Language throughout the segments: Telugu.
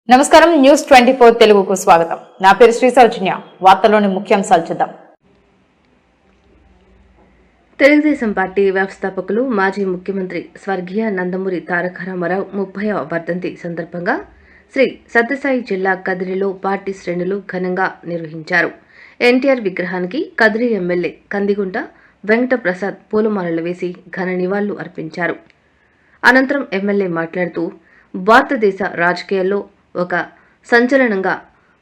నమస్కారం న్యూస్ 24 తెలుగుకు స్వాగతం. నా పేరు శ్రీ సౌజన్య. వార్తల్లోని ముఖ్యాంశాలు చూద్దాం. తెలుగుదేశం పార్టీ వ్యవస్థాపకులు మాజీ ముఖ్యమంత్రి స్వర్గీయ నందమూరి తారక రామారావు 30వ వర్ధంతి సందర్భంగా శ్రీ సత్యసాయి జిల్లా కదిరిలో పార్టీ శ్రేణులు ఘనంగా నిర్వహించారు. ఎన్టీఆర్ విగ్రహానికి కదిరి ఎమ్మెల్యే కందిగుంట వెంకటప్రసాద్ పూలమాలలు వేసి ఘన నివాళులు అర్పించారు. అనంతరం ఎమ్మెల్యే మాట్లాడుతూ భారతదేశ రాజకీయాల్లో ఒక సంచలనంగా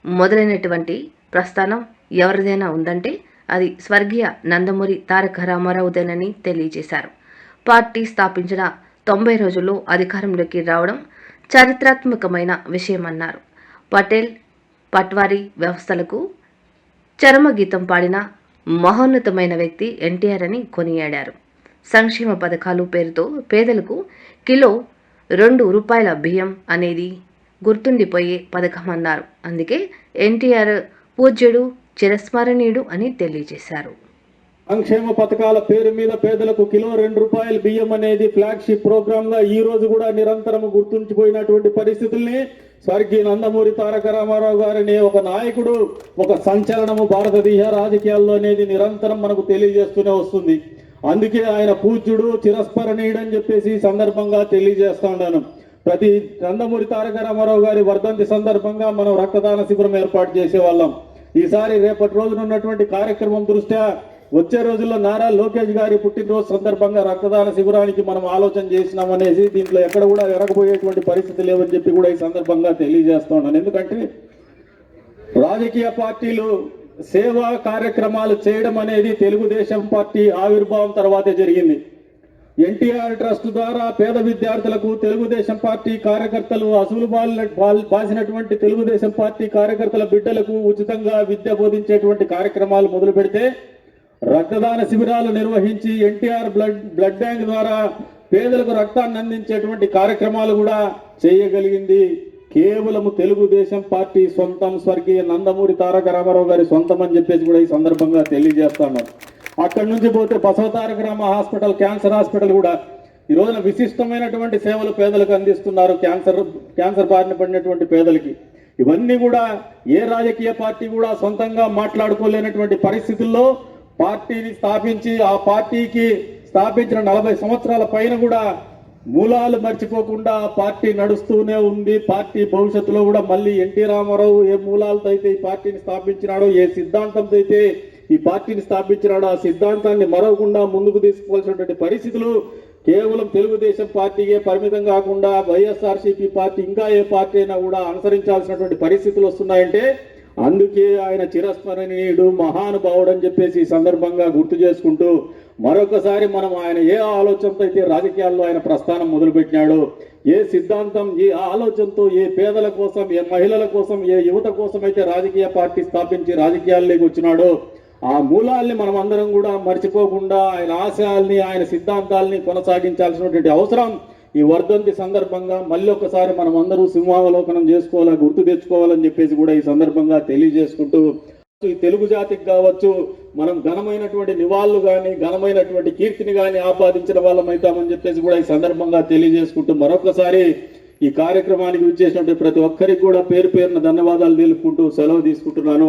మొదలైనటువంటి ప్రస్థానం ఎవరిదైనా ఉందంటే అది స్వర్గీయ నందమూరి తారక రామారావుదేనని తెలియజేశారు. పార్టీ స్థాపించిన 90 రోజుల్లో అధికారంలోకి రావడం చారిత్రాత్మకమైన విషయమన్నారు. పటేల్ పట్వారీ వ్యవస్థలకు చరమగీతం పాడిన మహోన్నతమైన వ్యక్తి ఎన్టీఆర్ అని కొనియాడారు. సంక్షేమ పథకాలు పేరుతో పేదలకు కిలో ₹2 బియ్యం అనేది గుర్తుండిపోయే పథకమన్నారు. అందుకే ఎన్టీఆర్ పూజ్యుడు చిరస్మరణీయుడు అని తెలియజేశారు. సంక్షేమ పథకాల పేరు మీద పేదలకు కిలో ₹2 బియ్యం అనేది ఫ్లాగ్షిప్ ప్రోగ్రామ్ గా ఈ రోజు కూడా నిరంతరం గుర్తుండిపోయినటువంటి పరిస్థితుల్ని స్వర్గీయ నందమూరి తారక రామారావు గారిని ఒక నాయకుడు, ఒక సంచలనము భారతదేశ రాజకీయాల్లో అనేది నిరంతరం మనకు తెలియజేస్తూనే వస్తుంది. అందుకే ఆయన పూజ్యుడు చిరస్మరణీయుడు అని చెప్పేసి ఈ సందర్భంగా తెలియజేస్తా ఉన్నాను. ప్రతి నందమూరి తారక రామారావు గారి వర్ధంతి సందర్భంగా మనం రక్తదాన శిబిరం ఏర్పాటు చేసేవాళ్ళం. ఈసారి రేపటి రోజున ఉన్నటువంటి కార్యక్రమం దృష్ట్యా వచ్చే రోజుల్లో నారా లోకేష్ గారి పుట్టినరోజు సందర్భంగా రక్తదాన శిబిరానికి మనం ఆలోచన చేసినామనేసి దీంట్లో ఎక్కడ కూడా ఎరగబోయేటువంటి పరిస్థితి లేవని చెప్పి కూడా ఈ సందర్భంగా తెలియజేస్తా ఉన్నాను. ఎందుకంటే రాజకీయ పార్టీలు సేవా కార్యక్రమాలు చేయడం అనేది తెలుగుదేశం పార్టీ ఆవిర్భావం తర్వాతే జరిగింది. ఎన్టీఆర్ ట్రస్ట్ ద్వారా పేద విద్యార్థులకు తెలుగుదేశం పార్టీ కార్యకర్తలు అసలు బాసినటువంటి తెలుగుదేశం పార్టీ కార్యకర్తల బిడ్డలకు ఉచితంగా విద్య బోధించేటువంటి కార్యక్రమాలు మొదలు పెడితే రక్తదాన శిబిరాలు నిర్వహించి ఎన్టీఆర్ బ్లడ్ బ్యాంక్ ద్వారా పేదలకు రక్తాన్ని అందించేటువంటి కార్యక్రమాలు కూడా చేయగలిగింది కేవలం తెలుగుదేశం పార్టీ సొంతం, స్వర్గీయ నందమూరి తారక రామారావు గారి సొంతం అని చెప్పేసి కూడా ఈ సందర్భంగా తెలియజేస్తాను. అక్కడి నుంచి పోతే Basava Taraka Rama hospital, cancer hospital కూడా ఈ రోజున విశిష్టమైనటువంటి సేవలు పేదలకు అందిస్తున్నారు. క్యాన్సర్ బారిన పడినటువంటి పేదలకి ఇవన్నీ కూడా ఏ రాజకీయ పార్టీ కూడా సొంతంగా మాట్లాడుకోలేనటువంటి పరిస్థితుల్లో పార్టీని స్థాపించి ఆ పార్టీకి స్థాపించిన 40 సంవత్సరాల పైన కూడా మూలాలు మర్చిపోకుండా పార్టీ నడుస్తూనే ఉంది. పార్టీ భవిష్యత్తులో కూడా మళ్ళీ ఎన్టీ రామారావు ఏ మూలాలతో అయితే ఈ పార్టీని స్థాపించినాడో, ఏ సిద్ధాంతంతో అయితే ఈ పార్టీని స్థాపించినాడో ఆ సిద్ధాంతాన్ని మరవకుండా ముందుకు తీసుకోవాల్సినటువంటి పరిస్థితులు కేవలం తెలుగుదేశం పార్టీకే పరిమితం కాకుండా వైఎస్ఆర్సీపీ పార్టీ ఇంకా ఏ పార్టీ అయినా కూడా అనుసరించాల్సినటువంటి పరిస్థితులు వస్తున్నాయంటే అందుకే ఆయన చిరస్మరణీయుడు, మహానుభావుడు అని చెప్పేసి ఈ సందర్భంగా గుర్తు చేసుకుంటూ మరొకసారి మనం ఆయన ఏ ఆలోచనతో అయితే రాజకీయాల్లో ఆయన ప్రస్థానం మొదలుపెట్టినాడో, ఏ సిద్ధాంతం, ఏ ఆలోచనతో ఏ పేదల కోసం, ఏ మహిళల కోసం, ఏ యువత కోసం అయితే రాజకీయ పార్టీ స్థాపించి రాజకీయాల్లోకి వచ్చినాడో ఆ మూలాల్ని మనం అందరం కూడా మర్చిపోకుండా ఆయన ఆశయాల్ని, ఆయన సిద్ధాంతాల్ని కొనసాగించాల్సినటువంటి అవసరం ఈ వర్ధంతి సందర్భంగా మళ్ళీ ఒకసారి మనం అందరూ సింహావలోకనం చేసుకోవాలా, గుర్తు తెచ్చుకోవాలని చెప్పేసి కూడా ఈ సందర్భంగా తెలియజేసుకుంటూ ఈ తెలుగు జాతికి కావచ్చు మనం ఘనమైనటువంటి నివాళులు కానీ ఘనమైనటువంటి కీర్తిని కానీ ఆపాదించిన వాళ్ళం అవుతామని చెప్పేసి కూడా ఈ సందర్భంగా తెలియజేసుకుంటూ మరొకసారి ఈ కార్యక్రమానికి విచ్చేసినటువంటి ప్రతి ఒక్కరికి కూడా పేరు పేరున ధన్యవాదాలు తెలుపుకుంటూ సెలవు తీసుకుంటున్నాను.